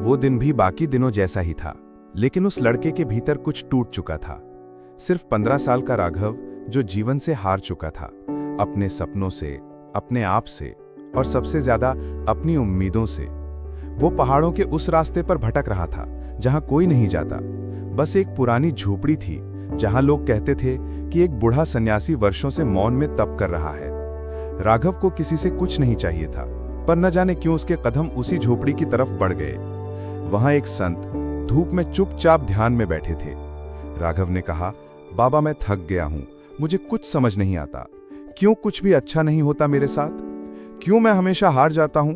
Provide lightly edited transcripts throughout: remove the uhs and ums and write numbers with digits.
वो दिन भी बाकी दिनों जैसा ही था, लेकिन उस लड़के के भीतर कुछ टूट चुका था। सिर्फ 15 साल का राघव, जो जीवन से हार चुका था, अपने सपनों से, अपने आप से और सबसे ज्यादा अपनी उम्मीदों से। वो पहाड़ों के उस रास्ते पर भटक रहा था जहां कोई नहीं जाता। बस एक पुरानी झोपड़ी थी जहां लोग कहते थे कि एक बूढ़ा सन्यासी वर्षों से मौन में तप कर रहा है। राघव को किसी से कुछ नहीं चाहिए था, पर न जाने क्यों उसके कदम उसी झोपड़ी की तरफ बढ़ गए। वहां एक संत धूप में चुपचाप ध्यान में बैठे थे। राघव ने कहा, बाबा मैं थक गया हूं, मुझे कुछ समझ नहीं आता। क्यों कुछ भी अच्छा नहीं होता मेरे साथ? क्यों मैं हमेशा हार जाता हूं?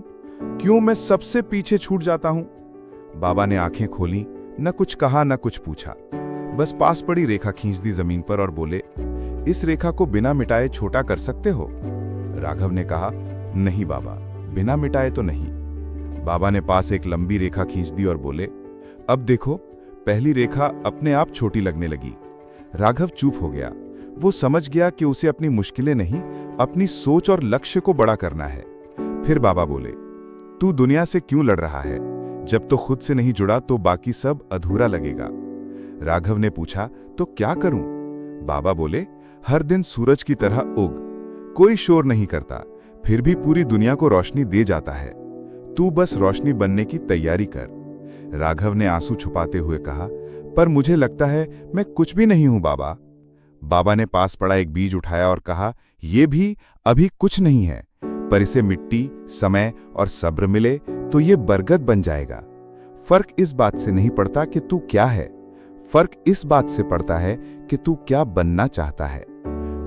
क्यों मैं सबसे पीछे छूट जाता हूं? बाबा ने आंखें खोली, न कुछ कहा न कुछ पूछा, बस पास पड़ी रेखा खींच दी जमीन पर और बोले, इस रेखा को बिना मिटाए छोटा कर सकते हो? राघव ने कहा, नहीं बाबा, बिना मिटाए तो नहीं। बाबा ने पास एक लंबी रेखा खींच दी और बोले, अब देखो, पहली रेखा अपने आप छोटी लगने लगी। राघव चुप हो गया। वो समझ गया कि उसे अपनी मुश्किलें नहीं, अपनी सोच और लक्ष्य को बड़ा करना है। फिर बाबा बोले, तू दुनिया से क्यों लड़ रहा है? जब तो खुद से नहीं जुड़ा तो बाकी सब अधूरा लगेगा। राघव ने पूछा, तो क्या करूं? बाबा बोले, हर दिन सूरज की तरह उग। कोई शोर नहीं करता, फिर भी पूरी दुनिया को रोशनी दे जाता है। तू बस रोशनी बनने की तैयारी कर। राघव ने आंसू छुपाते हुए कहा, पर मुझे लगता है मैं कुछ भी नहीं हूं बाबा। बाबा ने पास पड़ा एक बीज उठाया और कहा, यह भी अभी कुछ नहीं है, पर इसे मिट्टी, समय और सब्र मिले तो ये बरगद बन जाएगा। फर्क इस बात से नहीं पड़ता कि तू क्या है, फर्क इस बात से पड़ता है कि तू क्या बनना चाहता है।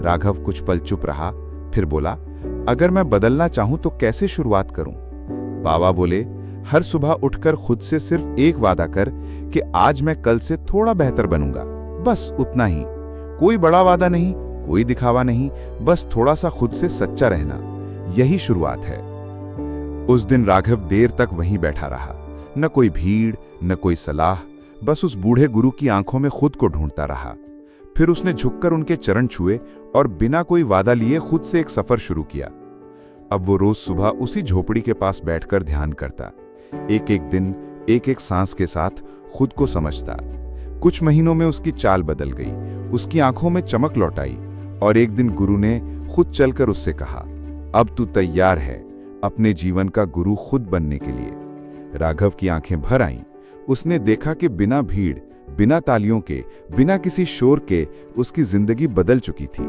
राघव कुछ पल चुप रहा, फिर बोला, अगर मैं बदलना चाहूं तो कैसे शुरुआत करूं? बाबा बोले, हर सुबह उठकर खुद से सिर्फ एक वादा कर कि आज मैं कल से थोड़ा बेहतर बनूंगा। बस उतना ही। कोई बड़ा वादा नहीं, कोई दिखावा नहीं, बस थोड़ा सा खुद से सच्चा रहना, यही शुरुआत है। उस दिन राघव देर तक वहीं बैठा रहा। न कोई भीड़, न कोई सलाह, बस उस बूढ़े गुरु की आंखों में खुद को ढूंढता रहा। फिर उसने झुककर उनके चरण छुए और बिना कोई वादा लिए खुद से एक सफर शुरू किया। अब वो रोज सुबह उसी झोपड़ी के पास बैठकर ध्यान करता, एक एक दिन, एक एक सांस के साथ खुद को समझता। कुछ महीनों में उसकी चाल बदल गई, उसकी आंखों में चमक लौट आई और एक दिन गुरु ने खुद चलकर उससे कहा, अब तू तैयार है अपने जीवन का गुरु खुद बनने के लिए। राघव की आंखें भर आईं। उसने देखा कि बिना भीड़, बिना तालियों के, बिना किसी शोर के उसकी जिंदगी बदल चुकी थी।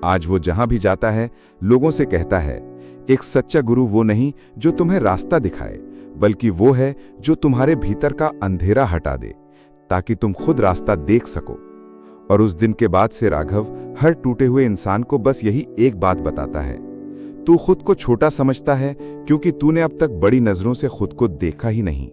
आज वो जहां भी जाता है, लोगों से कहता है, एक सच्चा गुरु वो नहीं जो तुम्हें रास्ता दिखाए, बल्कि वो है जो तुम्हारे भीतर का अंधेरा हटा दे, ताकि तुम खुद रास्ता देख सको। और उस दिन के बाद से राघव हर टूटे हुए इंसान को बस यही एक बात बताता है, तू खुद को छोटा समझता है क्योंकि तूने अब तक बड़ी नजरों से खुद को देखा ही नहीं।